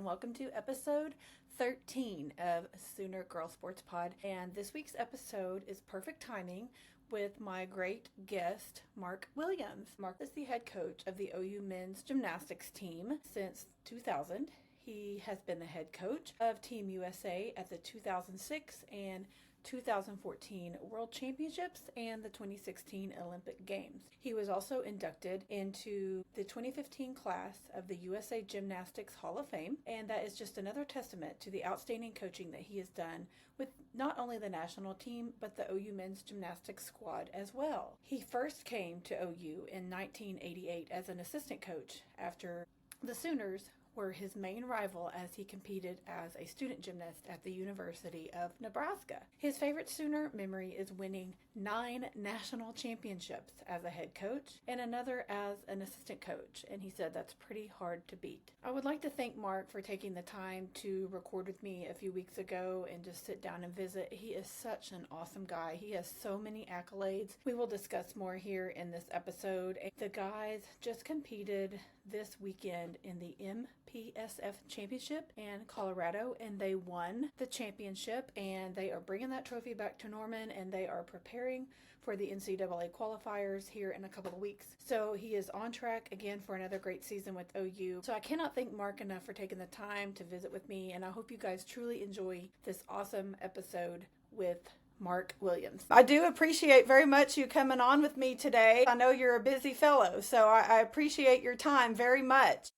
and welcome to episode 13 of Sooner Girl Sports Pod. And this week's episode is perfect timing with my great guest, Mark Williams. Mark is the head coach of the OU men's gymnastics team since 2000. He has been the head coach of Team USA at the 2006 and 2014 World Championships and the 2016 Olympic Games. He was also inducted into the 2015 class of the USA Gymnastics Hall of Fame, and that is just another testament to the outstanding coaching that he has done with not only the national team, but the OU men's gymnastics squad as well. He first came to OU in 1988 as an assistant coach after the Sooners were his main rival as he competed as a student gymnast at the University of Nebraska. His favorite Sooner memory is winning 9 national championships as a head coach and another as an assistant coach, and he said that's pretty hard to beat. I would like to thank Mark for taking the time to record with me a few weeks ago and just sit down and visit. He is such an awesome guy. He has so many accolades. We will discuss more here in this episode. The guys just competed this weekend in the MPSF Championship in Colorado, and they won the championship, and they are bringing that trophy back to Norman, and they are preparing for the NCAA qualifiers here in a couple of weeks. So he is on track again for another great season with OU. So I cannot thank Mark enough for taking the time to visit with me, and I hope you guys truly enjoy this awesome episode with Mark Williams. I do appreciate very much you coming on with me today. I know you're a busy fellow, so I appreciate your time very much.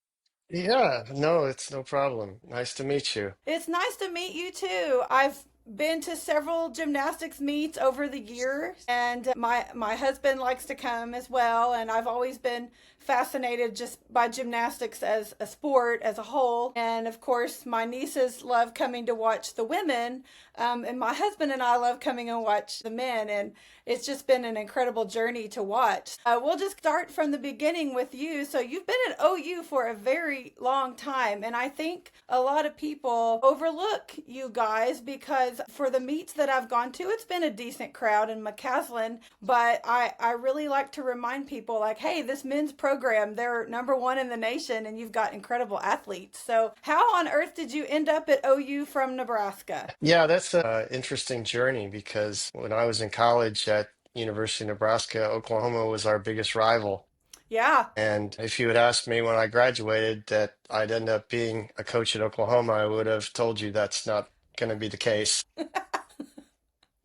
Yeah, no, it's no problem. Nice to meet you. It's nice to meet you too. I've been to several gymnastics meets over the years, and my husband likes to come as well, and I've always been fascinated just by gymnastics as a sport as a whole. And of course my nieces love coming to watch the women, and my husband and I love coming and watch the men, and it's just been an incredible journey to watch. We'll just start from the beginning with you. So you've been at OU for a very long time, and I think a lot of people overlook you guys because for the meets that I've gone to, it's been a decent crowd in McCaslin, but I really like to remind people like, hey, this men's program, they're number one in the nation, and you've got incredible athletes. So how on earth did you end up at OU from Nebraska? Yeah, that's an interesting journey because when I was in college at University of Nebraska, Oklahoma was our biggest rival. Yeah. And if you had asked me when I graduated that I'd end up being a coach at Oklahoma, I would have told you that's not going to be the case.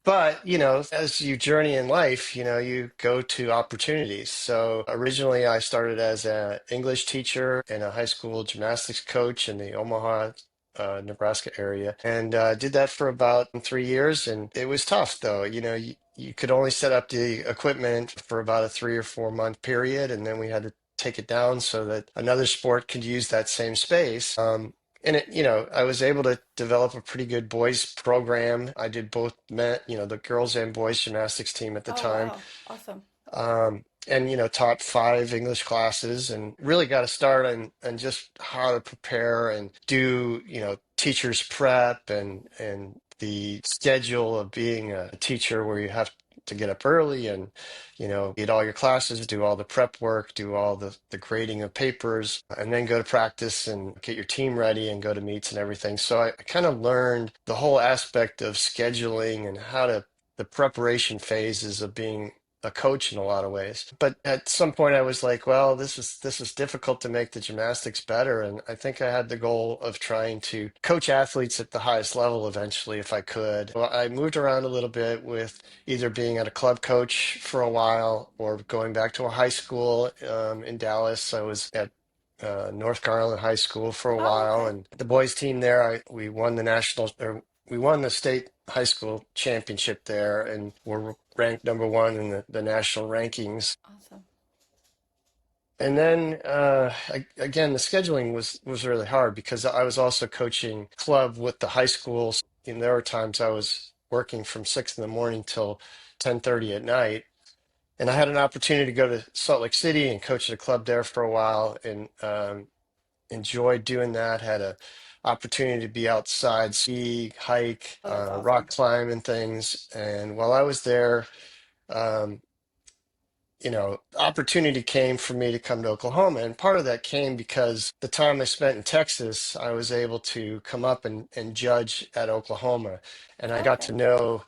But, as you journey in life, you go to opportunities. So originally I started as an English teacher and a high school gymnastics coach in the Omaha, Nebraska area, and did that for about 3 years. And it was tough, though. You could only set up the equipment for about a 3 or 4 month period, and then we had to take it down so that another sport could use that same space. And I was able to develop a pretty good boys program. I did both men, the girls and boys gymnastics team at the Oh, time. wow. Awesome. And taught 5 English classes and really got a start on just how to prepare and do, teachers prep and the schedule of being a teacher where you have to get up early and, get all your classes, do all the prep work, do all the grading of papers, and then go to practice and get your team ready and go to meets and everything. So I kind of learned the whole aspect of scheduling and the preparation phases of being a coach in a lot of ways. But at some point I was like, well, this is difficult to make the gymnastics better. And I think I had the goal of trying to coach athletes at the highest level eventually if I could. Well, I moved around a little bit with either being at a club coach for a while or going back to a high school in Dallas. I was at North Garland High School for a Oh, while, okay. and the boys team there, we won the national, or we won the state high school championship there, and were ranked number one in the national rankings. Awesome. And then again, the scheduling was really hard because I was also coaching club with the high schools, and there were times I was working from 6 in the morning till 10:30 at night. And I had an opportunity to go to Salt Lake City and coach at a club there for a while, and enjoyed doing that. Had a opportunity to be outside, ski, hike, Oh, that's rock awesome. climb, and things. And while I was there, um, opportunity came for me to come to Oklahoma. And part of that came because the time I spent in Texas, I was able to come up and judge at Oklahoma. And I got to Okay. know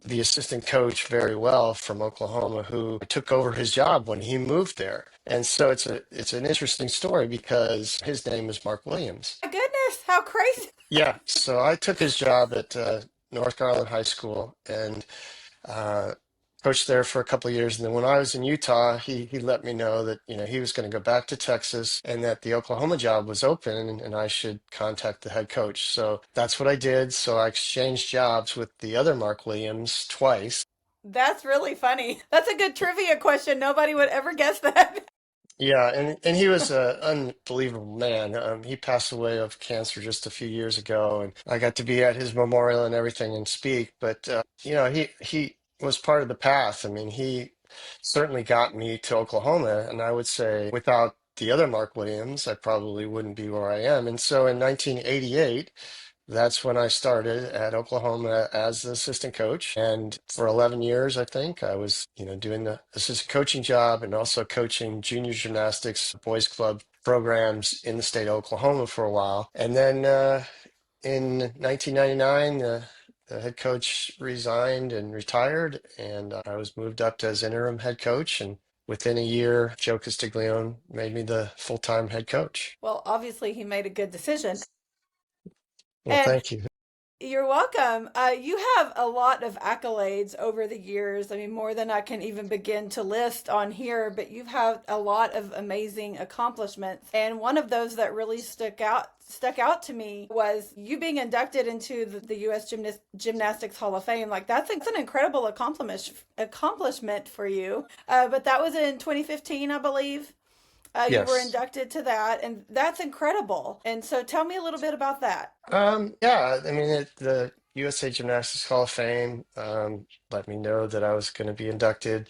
the assistant coach very well from Oklahoma who took over his job when he moved there. And so it's an interesting story because his name is Mark Williams. My goodness, how crazy. Yeah, so I took his job at North Garland High School and uh, coached there for a couple of years. And then when I was in Utah, he let me know that he was going to go back to Texas and that the Oklahoma job was open and I should contact the head coach. So that's what I did. So I exchanged jobs with the other Mark Williams twice. That's really funny. That's a good trivia question. Nobody would ever guess that. Yeah, and he was an unbelievable man. He passed away of cancer just a few years ago, and I got to be at his memorial and everything and speak. But he was part of the path. I mean, he certainly got me to Oklahoma, and I would say without the other Mark Williams, I probably wouldn't be where I am. And so in 1988. That's when I started at Oklahoma as the assistant coach. And for 11 years, I think I was, doing the assistant coaching job and also coaching junior gymnastics boys club programs in the state of Oklahoma for a while. And then in 1999, the head coach resigned and retired, and I was moved up as interim head coach. And within a year, Joe Castiglione made me the full-time head coach. Well, obviously, he made a good decision. Well, And thank you. you're welcome. You have a lot of accolades over the years. I mean, more than I can even begin to list on here, but you've had a lot of amazing accomplishments. And one of those that really stuck out to me was you being inducted into the U.S. Gymnastics Hall of Fame. Like that's an incredible accomplishment for you. But that was in 2015, I believe. You were Yes. inducted to that, and that's incredible. And so, tell me a little bit about that. Yeah, I mean, the USA Gymnastics Hall of Fame let me know that I was going to be inducted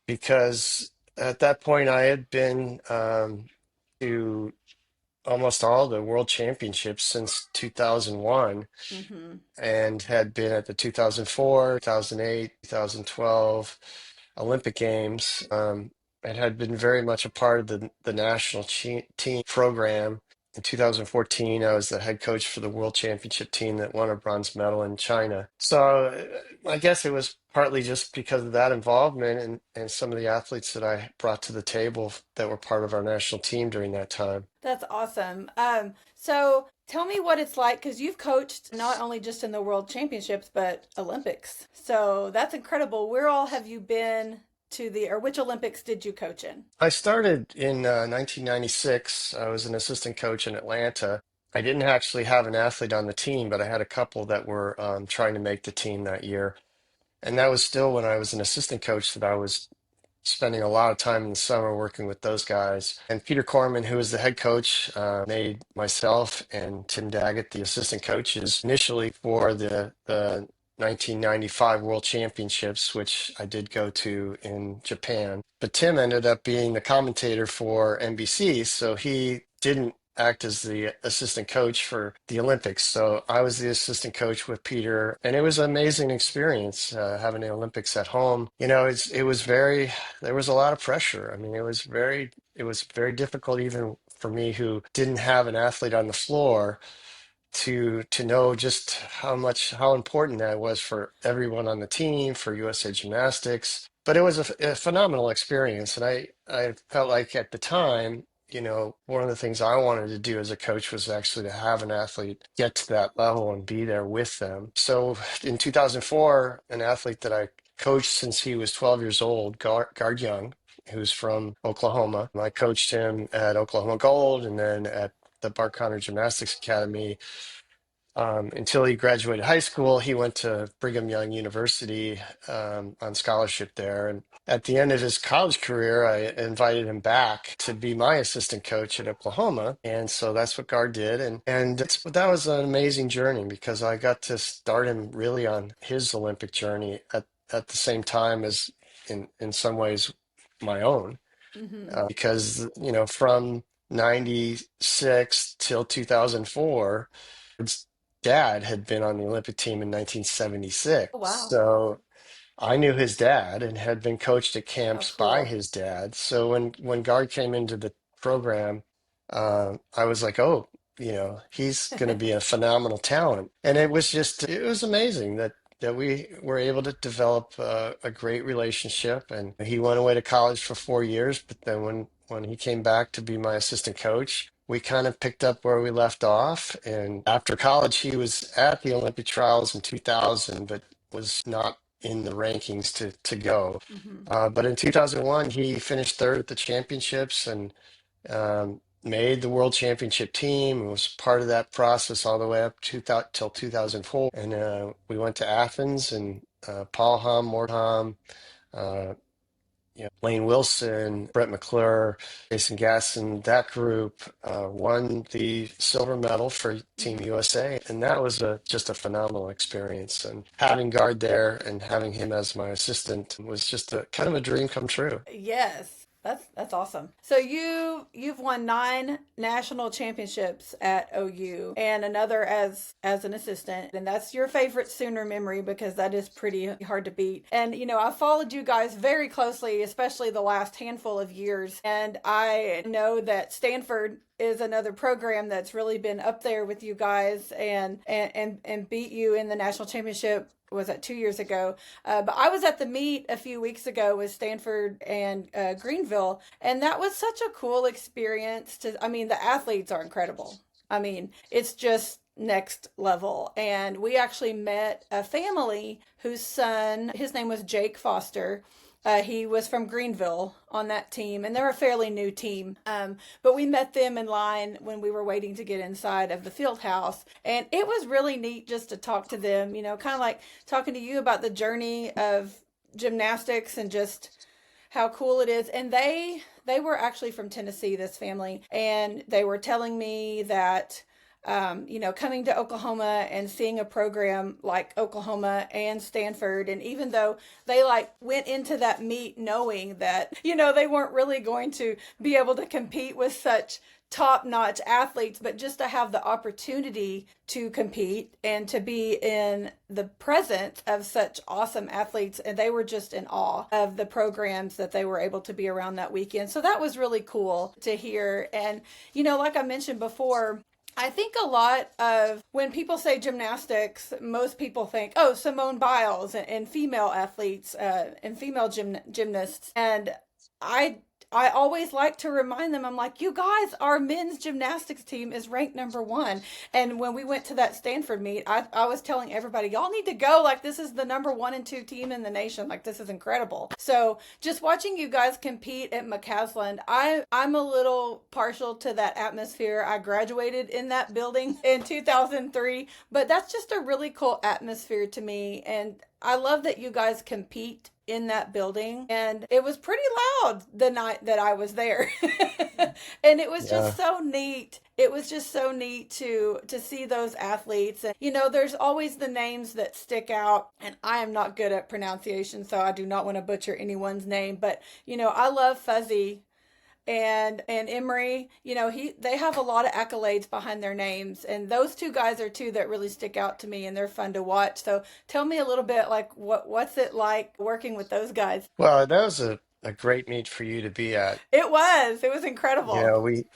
because at that point I had been to almost all the world championships since 2001 Mm-hmm. and had been at the 2004, 2008, 2012 Olympic Games, and had been very much a part of the national team program. In 2014, I was the head coach for the World Championship team that won a bronze medal in China. So I guess it was partly just because of that involvement and some of the athletes that I brought to the table that were part of our national team during that time. That's awesome. So tell me what it's like because you've coached not only just in the World Championships but Olympics. So that's incredible. Where all have you been to or which Olympics did you coach in? I started in 1996. I was an assistant coach in Atlanta. I didn't actually have an athlete on the team, but I had a couple that were trying to make the team that year. And that was still when I was an assistant coach that I was spending a lot of time in the summer working with those guys. And Peter Corman, who was the head coach, made myself and Tim Daggett the assistant coaches initially for the 1995 World Championships, which I did go to in Japan. But Tim ended up being the commentator for NBC, so he didn't act as the assistant coach for the Olympics. So I was the assistant coach with Peter, and it was an amazing experience having the Olympics at home. It was very there was a lot of pressure. I mean, it was very difficult even for me who didn't have an athlete on the floor to know just how important that was for everyone on the team, for USA Gymnastics. But it was a phenomenal experience, and I felt like at the time, one of the things I wanted to do as a coach was actually to have an athlete get to that level and be there with them. So in 2004, an athlete that I coached since he was 12 years old, Guard Young, who's from Oklahoma. I coached him at Oklahoma Gold and then at the Bart Conner Gymnastics Academy until he graduated high school. He went to Brigham Young University on scholarship there. And at the end of his college career, I invited him back to be my assistant coach at Oklahoma. And so that's what Gard did. And that was an amazing journey because I got to start him really on his Olympic journey at the same time as in some ways my own. Mm-hmm. Because, from 96 till 2004, his dad had been on the Olympic team in 1976. Oh, wow. So I knew his dad and had been coached at How camps by cool. his dad. So when Guard came into the program, I was like, oh, he's going to be a phenomenal talent. And it was amazing that we were able to develop a great relationship. And he went away to college for 4 years, but then when he came back to be my assistant coach, we kind of picked up where we left off. And after college, he was at the Olympic trials in 2000, but was not in the rankings to go. Hmm. But in 2001, he finished third at the championships and made the world championship team and was part of that process all the way up to till 2004. And we went to Athens and Paul Hom, Mort Hom, uh, Lane Wilson, Brett McClure, Jason Gasson, that group won the silver medal for Team Hmm. USA. And that was just a phenomenal experience. And having Guard there and having him as my assistant was just a kind of a dream come true. Yes, that's awesome. So you've won 9 national championships at OU and another as an assistant, and that's your favorite Sooner memory because that is pretty hard to beat. And I followed you guys very closely, especially the last handful of years, and I know that Stanford is another program that's really been up there with you guys and beat you in the national championship. Was that 2 years ago? But I was at the meet a few weeks ago with Stanford and Greenville, and that was such a cool experience. I mean, the athletes are incredible. I mean, it's just next level. And we actually met a family whose son, his name was Jake Foster. He was from Greenville on that team, and they're a fairly new team. But we met them in line when we were waiting to get inside of the field house, and it was really neat just to talk to them. Kind of like talking to you about the journey of gymnastics and just how cool it is. And they were actually from Tennessee, this family, and they were telling me that coming to Oklahoma and seeing a program like Oklahoma and Stanford, and even though they like went into that meet knowing that, they weren't really going to be able to compete with such top notch athletes, but just to have the opportunity to compete and to be in the presence of such awesome athletes. And they were just in awe of the programs that they were able to be around that weekend. So that was really cool to hear. And, like I mentioned before, I think a lot of when people say gymnastics, most people think, oh, Simone Biles and female athletes and female gymnasts. And I I always like to remind them, I'm like, you guys, our men's gymnastics team is ranked number 1. And when we went to that Stanford meet, I was telling everybody, y'all need to go. Like, this is the number 1 and 2 team in the nation. Like, this is incredible. So just watching you guys compete at McCaslin, I'm a little partial to that atmosphere. I graduated in that building in 2003, but that's just a really cool atmosphere to me. And I love that you guys compete in that building, and it was pretty loud the night that I was there. And it was Yeah. just so neat. It was just so neat to see those athletes. And there's always the names that stick out, and I am not good at pronunciation, so I do not want to butcher anyone's name, but I love Fuzzy and Emery. They have a lot of accolades behind their names, and those two guys are two that really stick out to me, and they're fun to watch. So tell me a little bit, like, what's it like working with those guys? Well, that was a great meet for you to be at. It was incredible.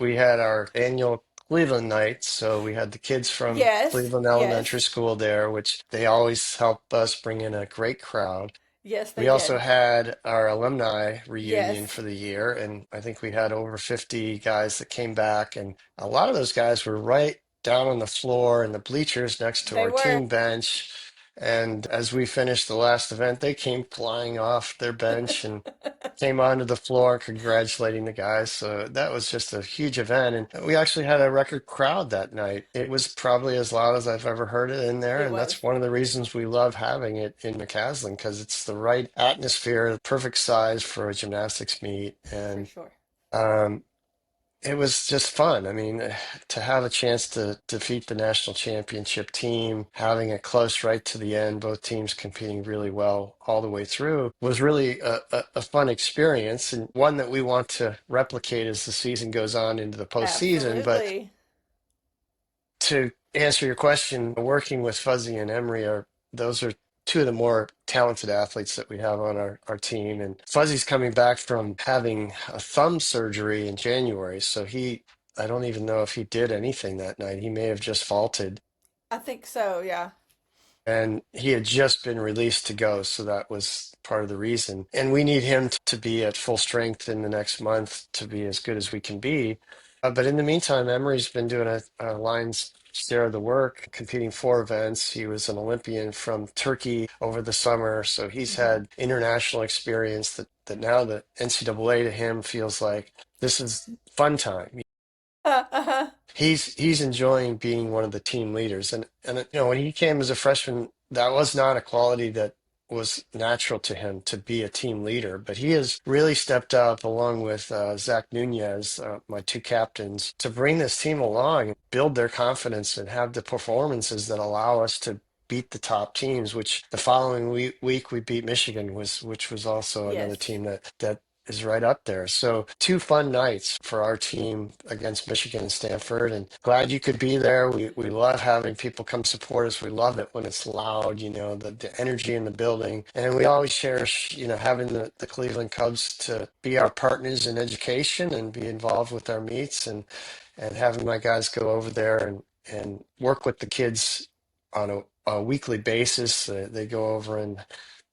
We had our annual Cleveland nights, so we had the kids from Yes, Cleveland Elementary yes, School there, which they always help us bring in a great crowd. yes, We they also did. had our alumni reunion Yes, for the year, and I think we had over 50 guys that came back, and a lot of those guys were right down on the floor in the bleachers next to they our were. team bench. And as we finished the last event, they came flying off their bench and came onto the floor congratulating the guys. So that was just a huge event. And we actually had a record crowd that night. It was probably as loud as I've ever heard it in there. It And was that's one of the reasons we love having it in McCaslin because it's the right atmosphere, the perfect size for a gymnastics meet. for And sure. um, it was just fun. I mean, to have a chance to defeat the national championship team, having it close right to the end, both teams competing really well all the way through, was really a fun experience and one that we want to replicate as the season goes on into the postseason. But Absolutely. to answer your question, working with Fuzzy and Emery those are two of the more talented athletes that we have on our team. And Fuzzy's coming back from having a thumb surgery in January. So I don't even know if he did anything that night. He may have just vaulted. I think so, yeah. And he had just been released to go. So that was part of the reason. And we need him to be at full strength in the next month to be as good as we can be. But in the meantime, Emery's been doing a Lions share of the work, competing 4 events. He was an Olympian from Turkey over the summer. So he's Hmm. had international experience that now the NCAA to him feels like this is fun time. Uh-huh. He's enjoying being one of the team leaders, and when he came as a freshman, that was not a quality that was natural to him to be a team leader. But he has really stepped up along with Zach Nunez, my two captains, to bring this team along and build their confidence and have the performances that allow us to beat the top teams. Which the following week we beat Michigan, which was also another Yes. team that is right up there. So 2 fun nights for our team against Michigan and Stanford, and glad you could be there. We love having people come support us. We love it when it's loud, the energy in the building. And we always cherish, having the Cleveland Cubs to be our partners in education and be involved with our meets, and having my guys go over there and work with the kids on a weekly basis. They go over and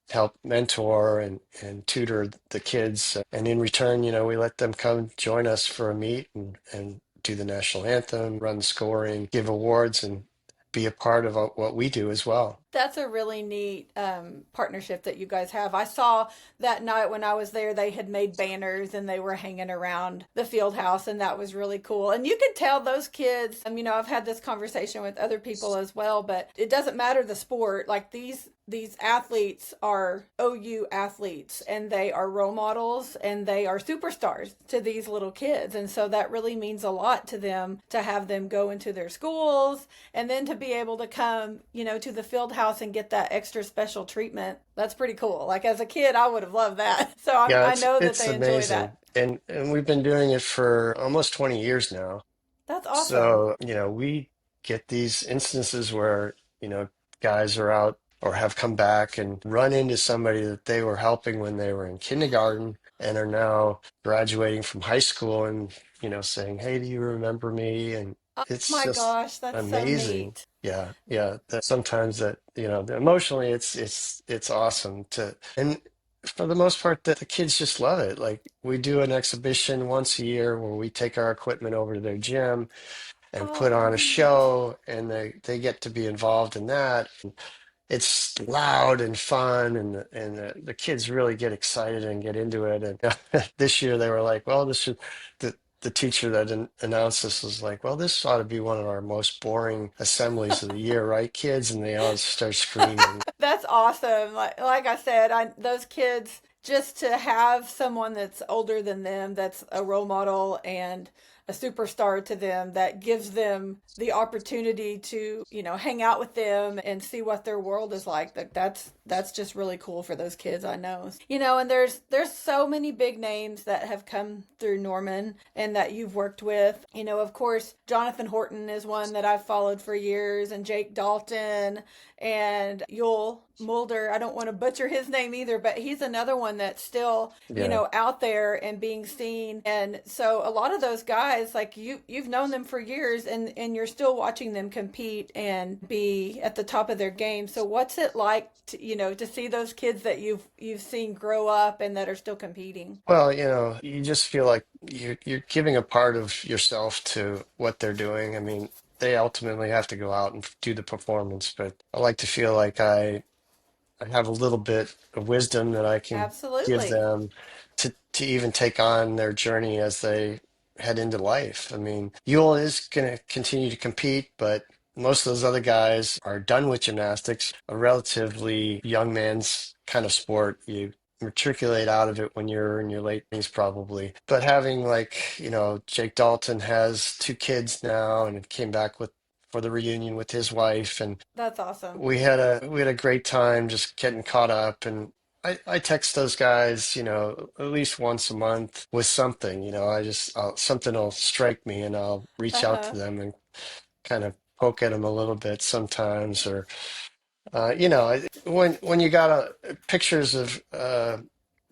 help mentor and tutor the kids. And in return, we let them come join us for a meet and do the national anthem, run scoring, give awards, and be a part of what we do as well. That's a really neat partnership that you guys have. I saw that night when I was there, they had made banners and they were hanging around the field house, and that was really cool. And you could tell those kids, I've had this conversation with other people as well, but it doesn't matter the sport. Like these athletes are OU athletes and they are role models and they are superstars to these little kids. And so that really means a lot to them to have them go into their schools and then to be able to come, to the field house and get that extra special treatment. That's pretty cool. Like as a kid, I would have loved that. So Yeah, I know that it's they enjoy that. amazing. And we've been doing it for almost 20 years now. That's awesome. So, we get these instances where, guys are out or have come back and run into somebody that they were helping when they were in kindergarten and are now graduating from high school and, saying, "Hey, do you remember me?" And Oh it's my just gosh, that's so amazing. neat. Yeah, yeah. That sometimes that, emotionally it's awesome and for the most part, the kids just love it. Like we do an exhibition once a year where we take our equipment over to their gym and Oh, put how on a neat. show, and they get to be involved in that. It's loud and fun, and the kids really get excited and get into it. And this year they were like, "Well, this should." The teacher that announced this was like, "Well, this ought to be one of our most boring assemblies of the year, right, kids?" And they all start screaming. That's awesome. Like I said, those kids just to have someone that's older than them that's a role model and a superstar to them that gives them the opportunity to, hang out with them and see what their world is like. That's just really cool for those kids, I know. And there's so many big names that have come through Norman and that you've worked with. Of course, Jonathan Horton is one that I've followed for years, and Jake Dalton and Yul Mulder. I don't want to butcher his name either, but he's another one that's still, Yeah. out there and being seen. And so a lot of those guys, like you've known them for years and you're still watching them compete and be at the top of their game. So what's it like to, to see those kids that you've seen grow up and that are still competing? Well, you just feel like you're giving a part of yourself to what they're doing. I mean, they ultimately have to go out and do the performance, but I like to feel like I have a little bit of wisdom that I can give Absolutely. them to even take on their journey as they head into life. I mean, Yule is going to continue to compete, but most of those other guys are done with gymnastics, a relatively young man's kind of sport. You matriculate out of it when you're in your late 20s, probably. But having like, Jake Dalton has 2 kids now and came back for the reunion with his wife, and That's awesome. we had a great time just getting caught up. And I text those guys, at least once a month with something. Something will strike me and I'll reach out Uh-huh. to them and kind of poke at them a little bit sometimes, or When you got pictures of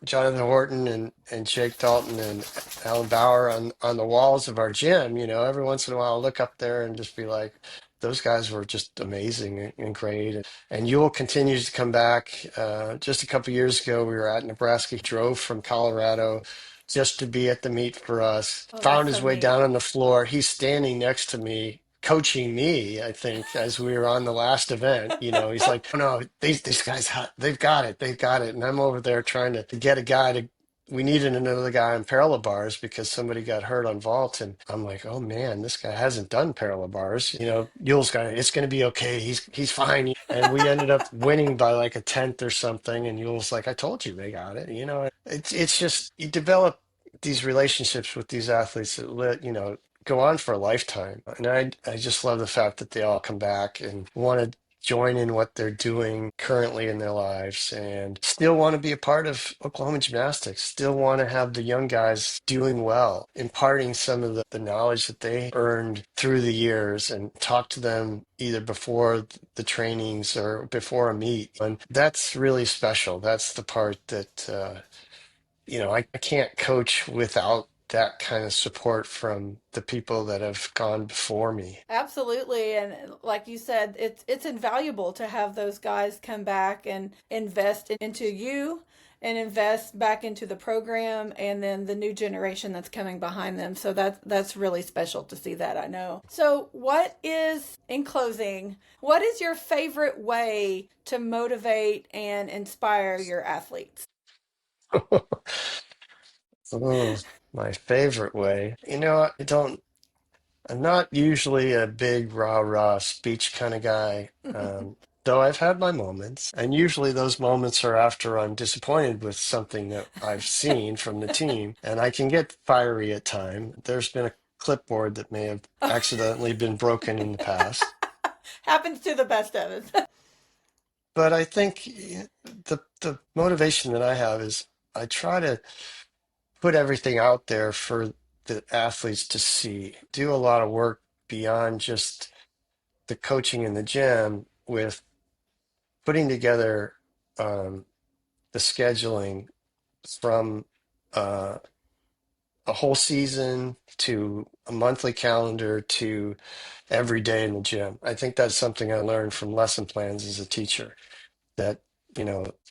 Jonathan Horton and Jake Dalton and Alan Bauer on the walls of our gym, every once in a while I'll look up there and just be like, those guys were just amazing and great. And Yule continues to come back. Just a couple years ago, we were at Nebraska. He drove from Colorado just to be at the meet for us. Oh, that's Found so his way neat. down on the floor. He's standing next to me, coaching me, I think, as we were on the last event. He's like, oh, no, these guys, they've got it. They've got it. And I'm over there trying to get a guy to, we needed another guy on parallel bars because somebody got hurt on vault. And I'm like, oh man, this guy hasn't done parallel bars. Yule's got it's going to be okay. He's fine. And we ended up winning by like a tenth or something. And Yule's like, I told you they got it. It's just, you develop these relationships with these athletes that go on for a lifetime. And I just love the fact that they all come back and want to join in what they're doing currently in their lives and still want to be a part of Oklahoma Gymnastics, still want to have the young guys doing well, imparting some of the knowledge that they earned through the years and talk to them either before the trainings or before a meet. And that's really special. That's the part that, I can't coach without that kind of support from the people that have gone before me. Absolutely, and like you said, it's invaluable to have those guys come back and invest into you and invest back into the program and then the new generation that's coming behind them. So that's really special to see that, I know. So what is, in closing, what is your favorite way to motivate and inspire your athletes? Oh, my favorite way. I'm not usually a big rah-rah speech kind of guy. Though I've had my moments, and usually those moments are after I'm disappointed with something that I've seen from the team, and I can get fiery at time. There's been a clipboard that may have accidentally been broken in the past. Happens to the best of us. But I think the motivation that I have is I try to put everything out there for the athletes to see. Do a lot of work beyond just the coaching in the gym with putting together the scheduling from uh, a whole season to a monthly calendar to every day in the gym. I think that's something I learned from lesson plans as a teacher that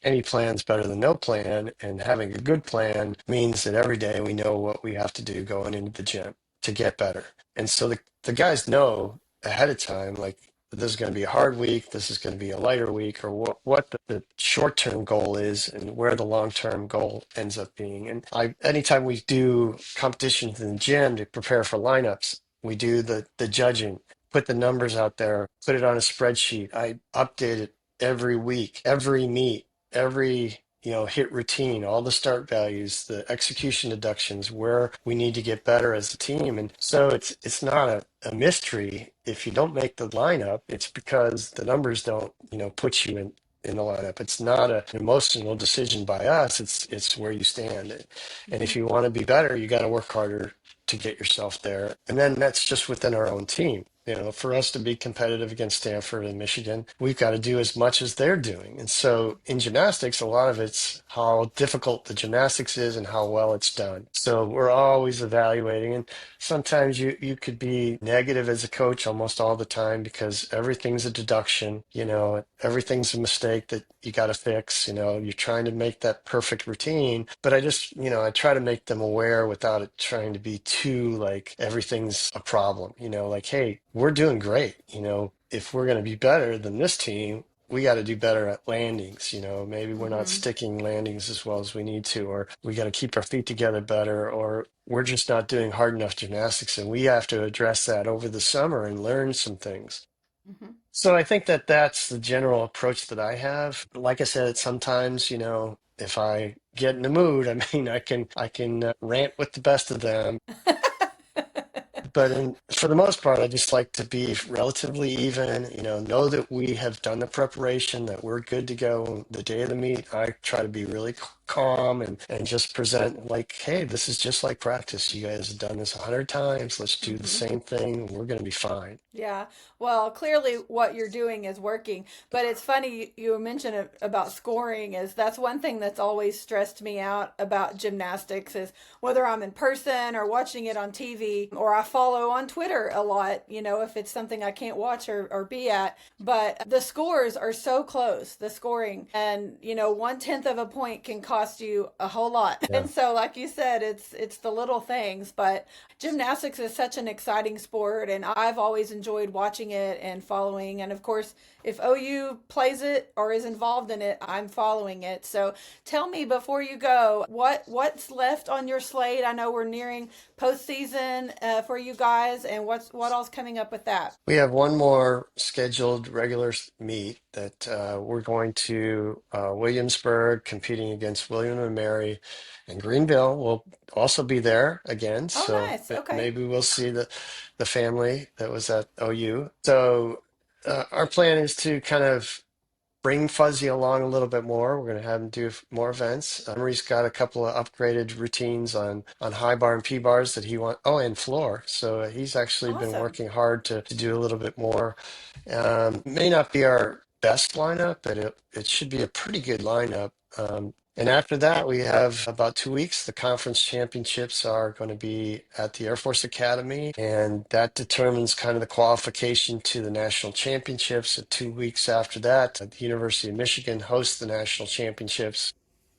any plan's better than no plan, and having a good plan means that every day we know what we have to do going into the gym to get better. And so the guys know ahead of time, like, this is going to be a hard week, this is going to be a lighter week, or what the short-term goal is and where the long-term goal ends up being. And anytime we do competitions in the gym to prepare for lineups, we do the judging, put the numbers out there, put it on a spreadsheet. I update it every week, every meet, every hit routine, all the start values, the execution deductions, where we need to get better as a team. And so it's not a mystery if you don't make the lineup. It's because the numbers don't put you in the lineup. It's not an emotional decision by us. It's where you stand. And Mm-hmm. if you want to be better, you got to work harder to get yourself there. And then that's just within our own team. For us to be competitive against Stanford and Michigan, we've got to do as much as they're doing. And so in gymnastics, a lot of it's how difficult the gymnastics is and how well it's done. So we're always evaluating. And sometimes you could be negative as a coach almost all the time because everything's a deduction, everything's a mistake that you got to fix. You're trying to make that perfect routine. But I just, I try to make them aware without it trying to be too like everything's a problem, like, hey, we're doing great. If we're going to be better than this team, we got to do better at landings. Maybe we're not Mm-hmm. sticking landings as well as we need to, or we got to keep our feet together better, or we're just not doing hard enough gymnastics. And we have to address that over the summer and learn some things. Mm-hmm. So I think that that's the general approach that I have. Like I said, sometimes, if I get in the mood, I mean, I can rant with the best of them. But for the most part, I just like to be relatively even, know that we have done the preparation, that we're good to go. The day of the meet, I try to be really calm and just present like, hey, this is just like practice. You guys have done this 100 times. Let's do the Hmm. same thing. We're going to be fine. Yeah, well, clearly what you're doing is working. But it's funny you mentioned about scoring is that's one thing that's always stressed me out about gymnastics is whether I'm in person or watching it on TV or I follow on Twitter a lot, if it's something I can't watch or be at. But the scores are so close, the scoring, and 1/10 of a point can cost you a whole lot. Yeah. And so, like you said, it's the little things, but gymnastics is such an exciting sport, and I've always enjoyed watching it and following. And of course, if OU plays it or is involved in it, I'm following it. So tell me before you go, what's left on your slate? I know we're nearing postseason for you guys, and what else coming up with that? We have one more scheduled regular meet that we're going to Williamsburg, competing against William and Mary, and Greenville will also be there again. Oh, So nice. Okay. maybe we'll see the family that was at OU. So our plan is to kind of bring Fuzzy along a little bit more. We're going to have him do more events. Emery's got a couple of upgraded routines on high bar and P bars that he want. Oh, and floor. So he's actually been Awesome. working hard to do a little bit more. May not be our best lineup, but it should be a pretty good lineup. And after that, we have about 2 weeks. The conference championships are going to be at the Air Force Academy, and that determines kind of the qualification to the national championships. 2 weeks after that, the University of Michigan hosts the national championships.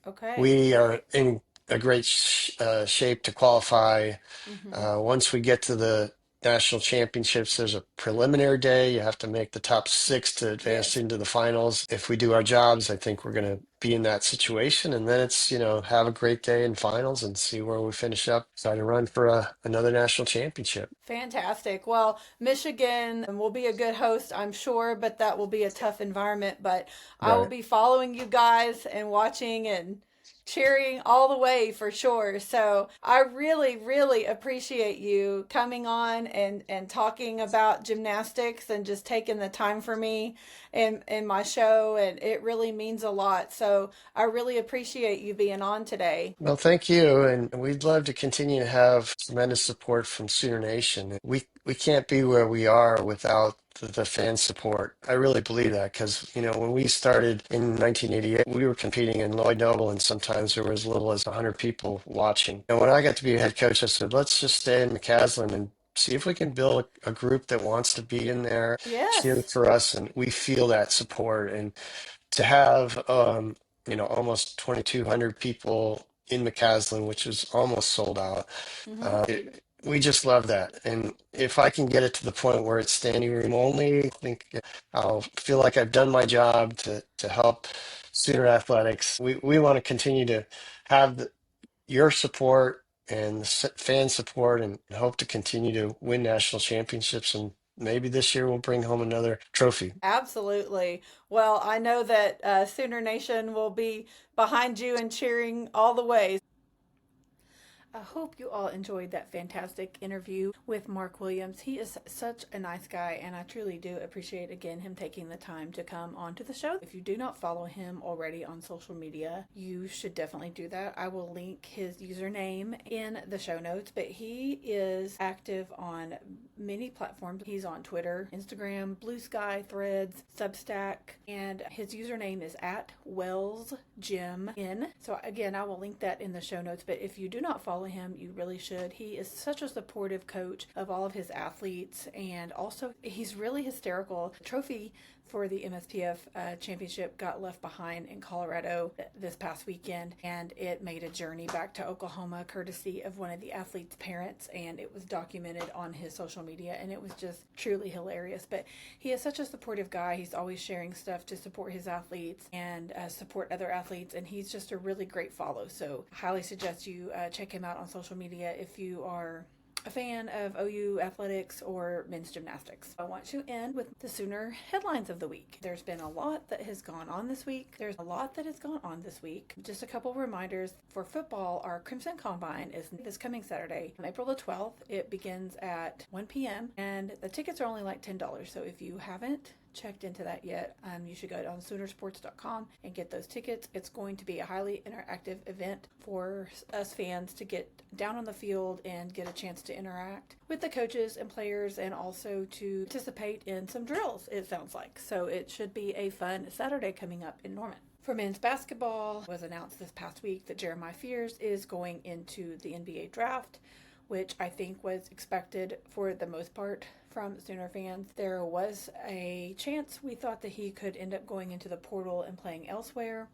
Okay. We are in a great shape to qualify. Mm-hmm. Once we get to the national championships, there's a preliminary day. You have to make the top six to advance Yes. into the finals. If we do our jobs, I think we're going to be in that situation. And then it's, have a great day in finals and see where we finish up. Try to run for another national championship. Fantastic. Well, Michigan will be a good host, I'm sure, but that will be a tough environment. But I will Right. be following you guys and watching and cheering all the way for sure. So I really, really appreciate you coming on and talking about gymnastics and just taking the time for me in my show. And it really means a lot. So I really appreciate you being on today. Well, thank you, and we'd love to continue to have tremendous support from Sooner Nation. We can't be where we are without the fan support. I really believe that because when we started in 1988, we were competing in Lloyd Noble, and sometimes there was as little as 100 people watching. And when I got to be a head coach, I said, let's just stay in McCaslin and see if we can build a group that wants to be in there, cheer Yes. for us, and we feel that support. And to have almost 2,200 people in McCaslin, which is almost sold out. Mm-hmm. We just love that. And if I can get it to the point where it's standing room only, I think I'll feel like I've done my job to help Sooner Athletics. We want to continue to have your support and the fan support and hope to continue to win national championships. And maybe this year we'll bring home another trophy. Absolutely. Well, I know that Sooner Nation will be behind you and cheering all the way. I hope you all enjoyed that fantastic interview with Mark Williams. He is such a nice guy, and I truly do appreciate, again, him taking the time to come onto the show. If you do not follow him already on social media, you should definitely do that. I will link his username in the show notes, but he is active on many platforms. He's on Twitter, Instagram, Blue Sky, Threads, Substack, and his username is at WellsGymN. So again, I will link that in the show notes, but if you do not follow him, you really should. He is such a supportive coach of all of his athletes, and also he's really hysterical. The trophy for the MSPF championship got left behind in Colorado this past weekend, and it made a journey back to Oklahoma courtesy of one of the athletes' parents, and it was documented on his social media, and it was just truly hilarious. But he is such a supportive guy. He's always sharing stuff to support his athletes and support other athletes, and he's just a really great follow. So highly suggest you check him out on social media if you are a fan of OU athletics or men's gymnastics. I want to end with the Sooner headlines of the week. There's been a lot that has gone on this week. Just a couple reminders for football. Our Crimson Combine is this coming Saturday, on April the 12th. It begins at 1 p.m. and the tickets are only like $10. So if you haven't checked into that yet, you should go on Soonersports.com and get those tickets. It's going to be a highly interactive event for us fans to get down on the field and get a chance to interact with the coaches and players, and also to participate in some drills, it sounds like. So it should be a fun Saturday coming up in Norman. For men's basketball, it was announced this past week that Jeremiah Fears is going into the NBA draft, which I think was expected for the most part from Sooner fans. There was a chance we thought that he could end up going into the portal and playing elsewhere.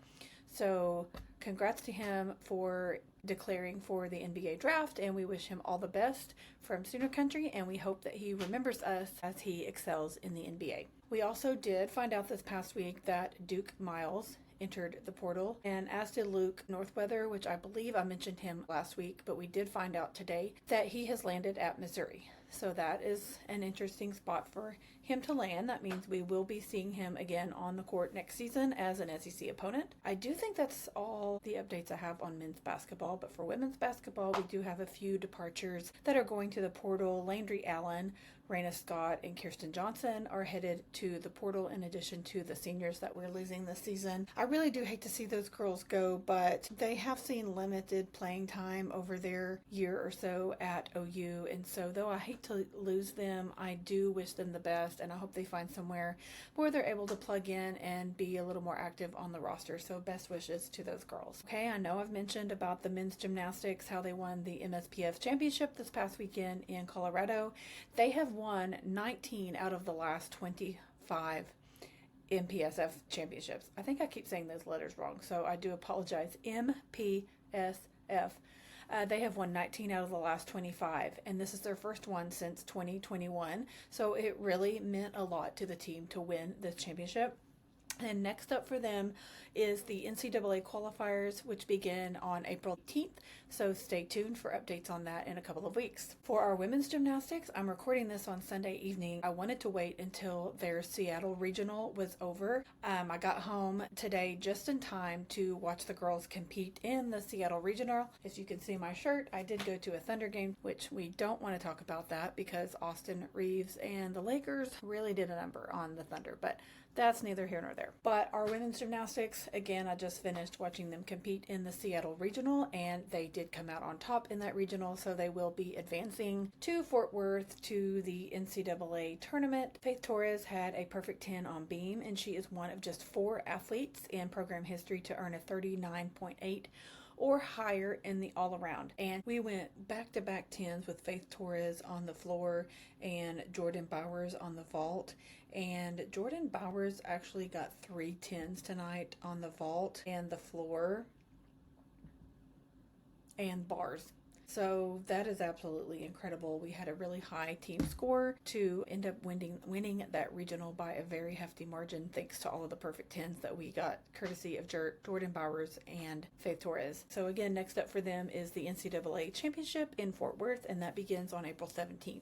So congrats to him for declaring for the NBA draft, and we wish him all the best from Sooner Country, and we hope that he remembers us as he excels in the NBA. We also did find out this past week that Duke Miles entered the portal, and as did Luke Northweather, which I believe I mentioned him last week, but we did find out today that he has landed at Missouri. So that is an interesting spot for him to land. That means we will be seeing him again on the court next season as an SEC opponent. I do think that's all the updates I have on men's basketball, but for women's basketball, we do have a few departures that are going to the portal. Landry Allen, Raina Scott, and Kirsten Johnson are headed to the portal, in addition to the seniors that we're losing this season. I really do hate to see those girls go, but they have seen limited playing time over their year or so at OU, and so though I hate to lose them, I do wish them the best, and I hope they find somewhere where they're able to plug in and be a little more active on the roster. So best wishes to those girls. Okay, I know I've mentioned about the men's gymnastics, how they won the MSPF championship this past weekend in Colorado. They have won 19 out of the last 25 MPSF championships. I think I keep saying those letters wrong, so I do apologize. MPSF. They have won 19 out of the last 25, and this is their first one since 2021. So it really meant a lot to the team to win this championship. And next up for them is the NCAA qualifiers, which begin on April 18th. So stay tuned for updates on that in a couple of weeks. For our women's gymnastics, I'm recording this on Sunday evening. I wanted to wait until their Seattle regional was over. I got home today just in time to watch the girls compete in the Seattle regional. As you can see my shirt, I did go to a Thunder game, which we don't want to talk about that because Austin Reeves and the Lakers really did a number on the Thunder, but that's neither here nor there. But our women's gymnastics, again, I just finished watching them compete in the Seattle regional, and they did come out on top in that regional, so they will be advancing to Fort Worth to the NCAA tournament. Faith Torres had a perfect 10 on beam, and she is one of just 4 athletes in program history to earn a 39.8 or higher in the all-around. And we went back-to-back 10s with Faith Torres on the floor and Jordan Bowers on the vault. And Jordan Bowers actually got 3 10s tonight on the vault and the floor and bars. So that is absolutely incredible. We had a really high team score to end up winning that regional by a very hefty margin, thanks to all of the perfect 10s that we got courtesy of Jordan Bowers and Faith Torres. So again, next up for them is the NCAA championship in Fort Worth, and that begins on April 17th.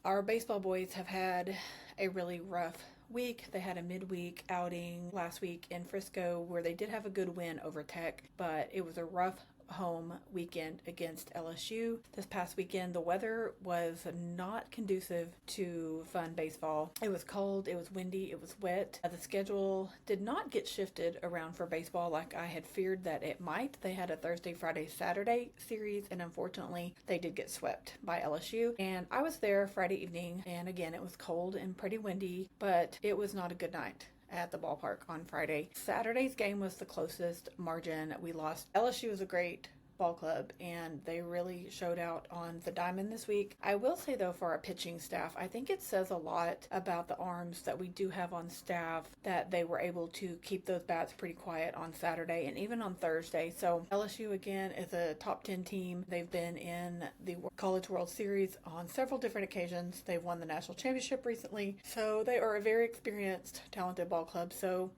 Our baseball boys have had a really rough week. They had a midweek outing last week in Frisco where they did have a good win over Tech, but it was a rough home weekend against LSU. This past weekend, the weather was not conducive to fun baseball. It was cold, it was windy, it was wet. The schedule did not get shifted around for baseball like I had feared that it might. They had a Thursday, Friday, Saturday series, and unfortunately, they did get swept by LSU. And I was there Friday evening, and again, it was cold and pretty windy, but it was not a good night at the ballpark on Friday. Saturday's game was the closest margin. We lost. LSU is a great ball club, and they really showed out on the diamond this week. I will say, though, for our pitching staff, I think it says a lot about the arms that we do have on staff that they were able to keep those bats pretty quiet on Saturday and even on Thursday. So LSU, again, is a top 10 team. They've been in the College World Series on several different occasions. They've won the national championship recently. So they are a very experienced, talented ball club. So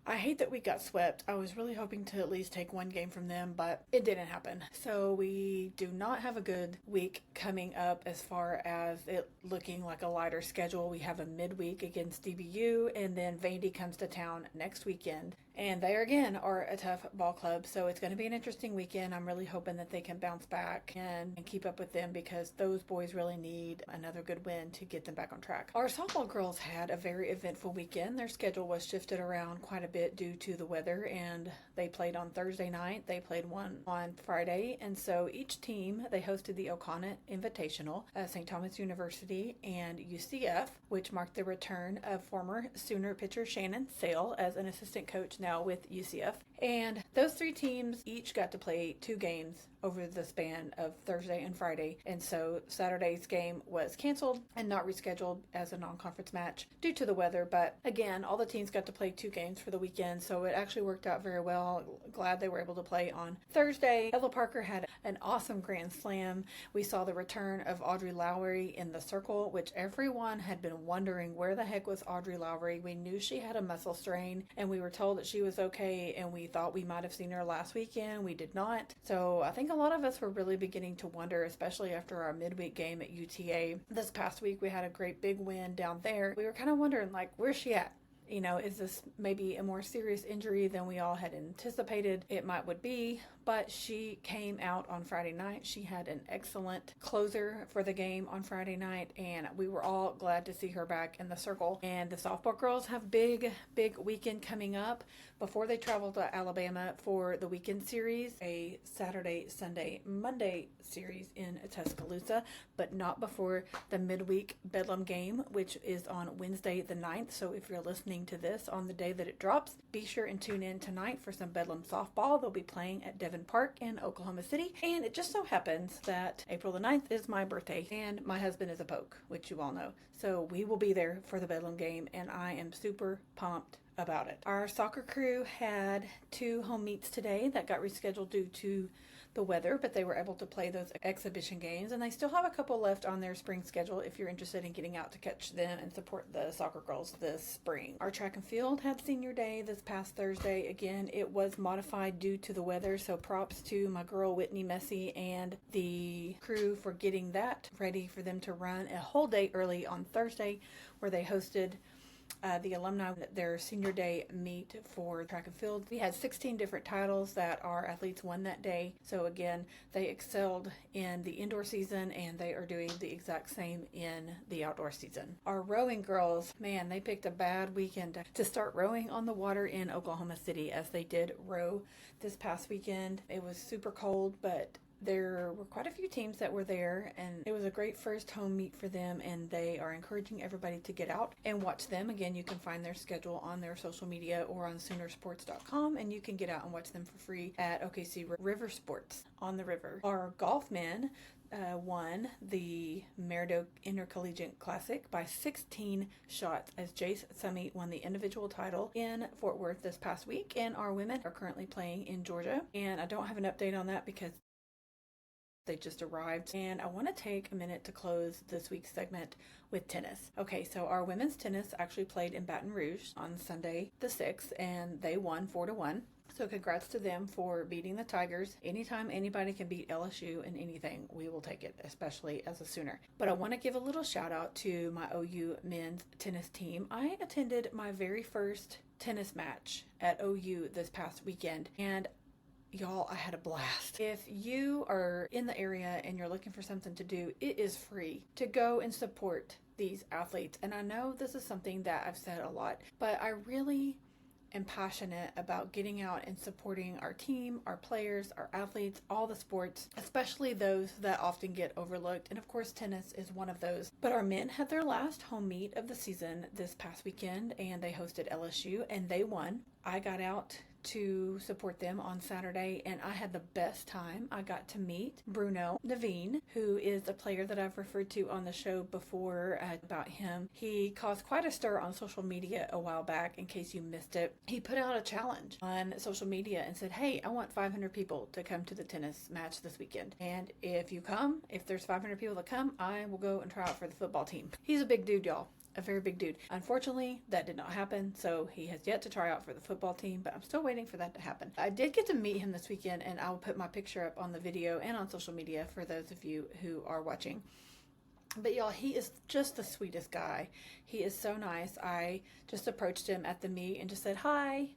I hate that we got swept. I was really hoping to at least take one game from them, but it didn't happen. So we do not have a good week coming up as far as it looking like a lighter schedule. We have a midweek against DBU, and then Vandy comes to town next weekend. And they again are a tough ball club, so it's going to be an interesting weekend. I'm really hoping that they can bounce back and keep up with them because those boys really need another good win to get them back on track. Our softball girls had a very eventful weekend. Their schedule was shifted around quite a bit due to the weather, and they played on Thursday night. They played one on Friday, and so each team, they hosted the O'Connor Invitational at St. Thomas University and UCF, which marked the return of former Sooner pitcher Shannon Sale as an assistant coach now with UCF. And those three teams each got to play 2 games over the span of Thursday and Friday. And so Saturday's game was canceled and not rescheduled as a non-conference match due to the weather. But again, all the teams got to play 2 games for the weekend, so it actually worked out very well. Glad they were able to play on Thursday. Ella Parker had an awesome grand slam. We saw the return of Audrey Lowry in the circle, which everyone had been wondering where the heck was Audrey Lowry. We knew she had a muscle strain, and we were told that she was okay, and we thought we might have seen her last weekend. We did not. So I think a lot of us were really beginning to wonder, especially after our midweek game at UTA. This past week, we had a great big win down there. We were kind of wondering, like, where's she at? You know, is this maybe a more serious injury than we all had anticipated it would be? But she came out on Friday night. She had an excellent closer for the game on Friday night, and we were all glad to see her back in the circle. And the softball girls have big weekend coming up before they travel to Alabama for the weekend series, a Saturday, Sunday, Monday series in Tuscaloosa, but not before the midweek Bedlam game, which is on Wednesday the 9th. So if you're listening to this on the day that it drops, be sure and tune in tonight for some Bedlam softball. They'll be playing at Devon Park in Oklahoma City, and it just so happens that April the 9th is my birthday, and my husband is a Poke, which you all know. So we will be there for the Bedlam game, and I am super pumped about it. Our soccer crew had 2 home meets today that got rescheduled due to the weather, but they were able to play those exhibition games, and they still have a couple left on their spring schedule if you're interested in getting out to catch them and support the soccer girls this spring. Our track and field had senior day this past Thursday. Again, it was modified due to the weather, so props to my girl Whitney Messy and the crew for getting that ready for them to run a whole day early on Thursday, where they hosted the alumni, their senior day meet for track and field. We had 16 different titles that our athletes won that day. So again, they excelled in the indoor season, and they are doing the exact same in the outdoor season. Our rowing girls, man, they picked a bad weekend to start rowing on the water in Oklahoma City, as they did row this past weekend. It was super cold, but there were quite a few teams that were there, and it was a great first home meet for them, and they are encouraging everybody to get out and watch them. Again, you can find their schedule on their social media or on Soonersports.com, and you can get out and watch them for free at OKC River Sports on the river. Our golf men won the Merido Intercollegiate Classic by 16 shots, as Jace Summey won the individual title in Fort Worth this past week, and our women are currently playing in Georgia, and I don't have an update on that because they just arrived. And I want to take a minute to close this week's segment with tennis. Okay, so our women's tennis actually played in Baton Rouge on Sunday the 6th, and they won 4-1. So congrats to them for beating the Tigers. Anytime anybody can beat LSU in anything, we will take it, especially as a Sooner. But I want to give a little shout out to my OU men's tennis team. I attended my very first tennis match at OU this past weekend, and y'all, I had a blast. If you are in the area and you're looking for something to do, it is free to go and support these athletes. And I know this is something that I've said a lot, but I really am passionate about getting out and supporting our team, our players, our athletes, all the sports, especially those that often get overlooked. And of course, tennis is one of those. But our men had their last home meet of the season this past weekend, and they hosted LSU, and they won. I got out to support them on Saturday, and I had the best time. I got to meet Bruno Naveen, who is a player that I've referred to on the show before about him. He caused quite a stir on social media a while back. In case you missed it, he put out a challenge on social media and said, hey, I want 500 people to come to the tennis match this weekend, and if there's 500 people that come, I will go and try out for the football team. He's a big dude, y'all. a very big dude. Unfortunately, that did not happen, so he has yet to try out for the football team, but I'm still waiting for that to happen. I did get to meet him this weekend, and I'll put my picture up on the video and on social media for those of you who are watching. But y'all, he is just the sweetest guy. He is so nice. I just approached him at the meet and just said, hi,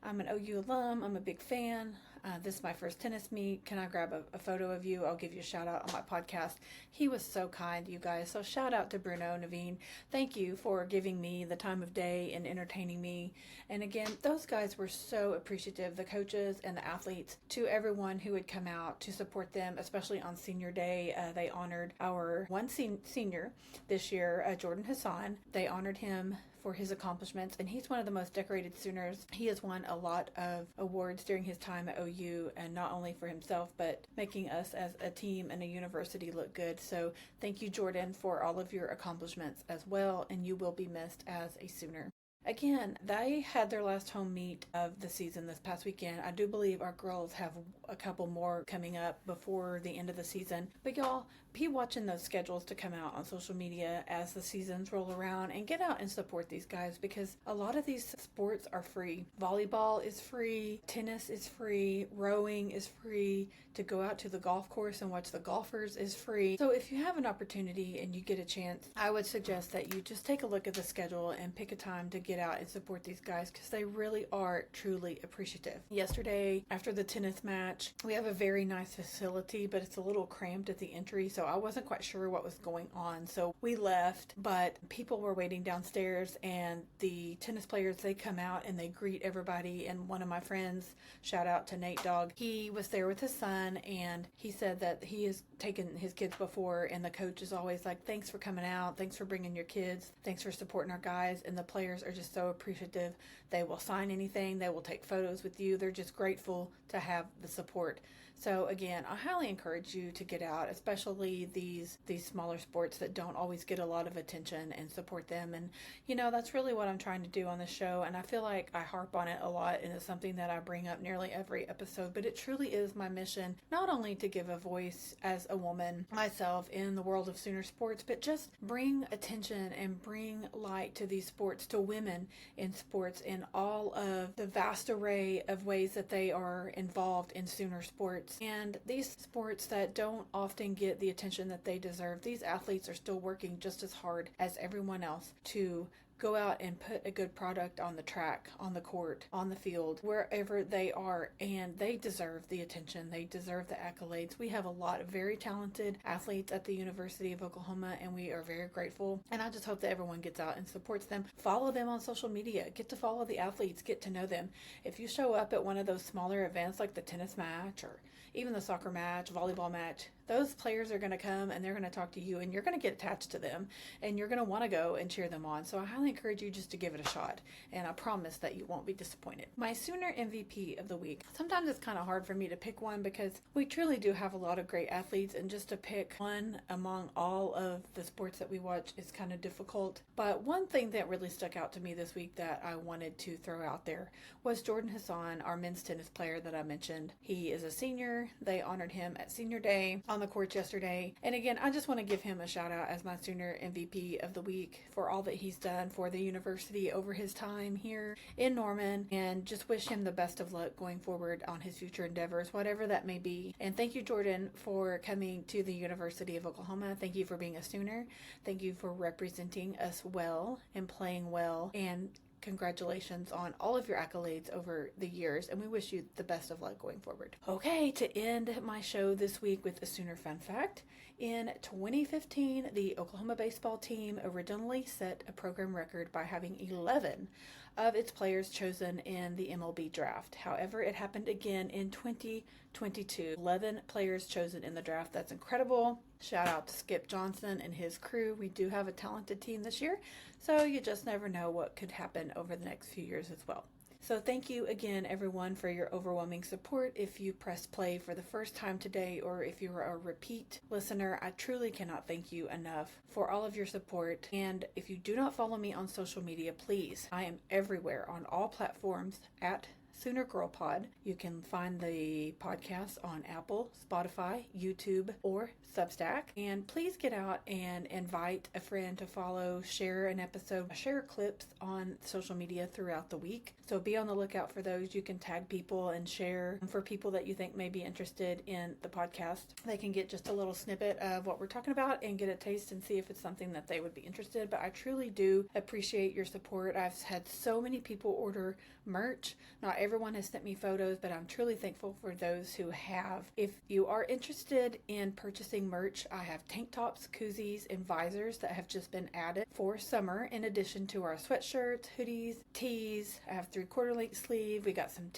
I'm an OU alum. I'm a big fan. This is my first tennis meet. Can I grab a photo of you? I'll give you a shout out on my podcast. He was so kind, you guys. So shout out to Bruno, Naveen. Thank you for giving me the time of day and entertaining me. And again, those guys were so appreciative, the coaches and the athletes, to everyone who would come out to support them, especially on senior day. They honored our one senior this year, Jordan Hassan. They honored him for his accomplishments, and he's one of the most decorated Sooners. He has won a lot of awards during his time at OU, and not only for himself, but making us as a team and a university look good. So thank you, Jordan, for all of your accomplishments as well, and you will be missed as a Sooner. Again, they had their last home meet of the season this past weekend. I do believe our girls have a couple more coming up before the end of the season. But y'all, be watching those schedules to come out on social media as the seasons roll around, and get out and support these guys, because a lot of these sports are free. Volleyball is free, tennis is free, rowing is free, to go out to the golf course and watch the golfers is free. So if you have an opportunity and you get a chance, I would suggest that you just take a look at the schedule and pick a time to get out and support these guys, because they really are truly appreciative. Yesterday, after the tennis match, we have a very nice facility, but it's a little cramped at the entry, so I wasn't quite sure what was going on. So we left, but people were waiting downstairs, and the tennis players, they come out and they greet everybody. And one of my friends, shout out to Nate Dogg, he was there with his son, and he said that he has taken his kids before, and the coach is always like, thanks for coming out, thanks for bringing your kids, thanks for supporting our guys. And the players are just so appreciative. They will sign anything, they will take photos with you. They're just grateful to have the support. So again, I highly encourage you to get out, especially these smaller sports that don't always get a lot of attention, and support them. And that's really what I'm trying to do on this show, and I feel like I harp on it a lot, and it's something that I bring up nearly every episode. But it truly is my mission, not only to give a voice as a woman myself in the world of Sooner sports, but just bring attention and bring light to these sports, to women in sports, in all of the vast array of ways that they are involved in Sooner sports. And these sports that don't often get the attention that they deserve, these athletes are still working just as hard as everyone else to go out and put a good product on the track, on the court, on the field, wherever they are, and they deserve the attention. They deserve the accolades. We have a lot of very talented athletes at the University of Oklahoma, and we are very grateful. And I just hope that everyone gets out and supports them. Follow them on social media. Get to follow the athletes. Get to know them. If you show up at one of those smaller events like the tennis match or even the soccer match, volleyball match, those players are going to come and they're going to talk to you, and you're going to get attached to them, and you're going to want to go and cheer them on. So I highly encourage you just to give it a shot, and I promise that you won't be disappointed. My Sooner MVP of the week. Sometimes it's kind of hard for me to pick one, because we truly do have a lot of great athletes, and just to pick one among all of the sports that we watch is kind of difficult. But one thing that really stuck out to me this week that I wanted to throw out there was Jordan Hassan, our men's tennis player that I mentioned. He is a senior. They honored him at senior day on the court yesterday. And again, I just want to give him a shout out as my Sooner MVP of the week for all that he's done for the university over his time here in Norman, and just wish him the best of luck going forward on his future endeavors, whatever that may be. And thank you, Jordan, for coming to the University of Oklahoma. Thank you for being a Sooner. Thank you for representing us well and playing well, and congratulations on all of your accolades over the years, and we wish you the best of luck going forward. Okay, to end my show this week with a Sooner fun fact. In 2015, the Oklahoma baseball team originally set a program record by having 11 of its players chosen in the MLB draft. However, it happened again in 2022. 11 players chosen in the draft. That's incredible. Shout out to Skip Johnson and his crew. We do have a talented team this year, so you just never know what could happen over the next few years as well. So thank you again, everyone, for your overwhelming support. If you pressed play for the first time today, or if you are a repeat listener, I truly cannot thank you enough for all of your support. And if you do not follow me on social media, please, I am everywhere on all platforms at Sooner Girl Pod. You can find the podcast on Apple, Spotify, YouTube, or Substack. And please get out and invite a friend to follow, share an episode, share clips on social media throughout the week. So be on the lookout for those. You can tag people and share for people that you think may be interested in the podcast. They can get just a little snippet of what we're talking about and get a taste and see if it's something that they would be interested. But I truly do appreciate your support. I've had so many people order merch. Not everyone has sent me photos, but I'm truly thankful for those who have. If you are interested in purchasing merch, I have tank tops, koozies, and visors that have just been added for summer, in addition to our sweatshirts, hoodies, tees. I have 3/4 length sleeve. We got some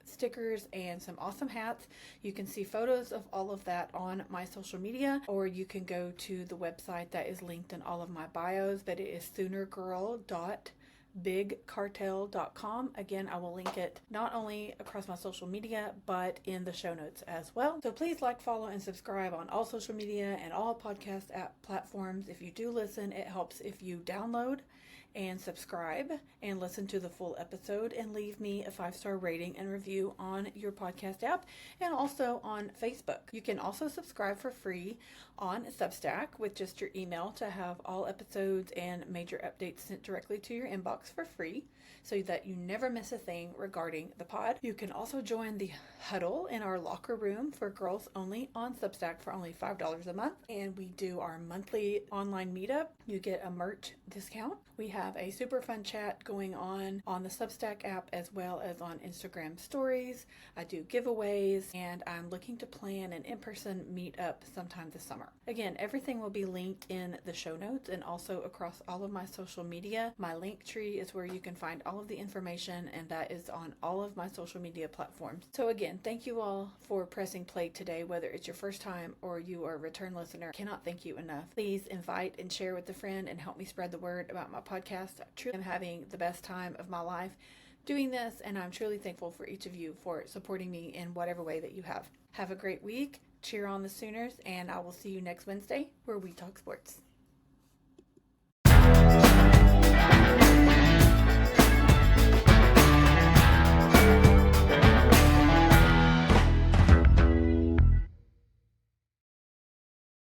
stickers and some awesome hats. You can see photos of all of that on my social media, or you can go to the website that is linked in all of my bios, but it is soonergirl.bigcartel.com. Again, I will link it not only across my social media, but in the show notes as well. So please like, follow, and subscribe on all social media and all podcast app platforms. If you do listen, it helps if you download and subscribe and listen to the full episode and leave me a 5-star rating and review on your podcast app and also on Facebook. You can also subscribe for free on Substack with just your email to have all episodes and major updates sent directly to your inbox for free so that you never miss a thing regarding the pod. You can also join the huddle in our locker room for girls only on Substack for only $5 a month. And we do our monthly online meetup. You get a merch discount. We have a super fun chat going on the Substack app as well as on Instagram stories. I do giveaways, and I'm looking to plan an in-person meetup sometime this summer. Again, everything will be linked in the show notes and also across all of my social media. My link tree is where you can find all of the information, and that is on all of my social media platforms. So again, thank you all for pressing play today, whether it's your first time or you are a return listener. I cannot thank you enough. Please invite and share with a friend and help me spread the word about my podcast. I truly am having the best time of my life doing this, and I'm truly thankful for each of you for supporting me in whatever way that you have. Have a great week. Cheer on the Sooners, and I will see you next Wednesday where we talk sports.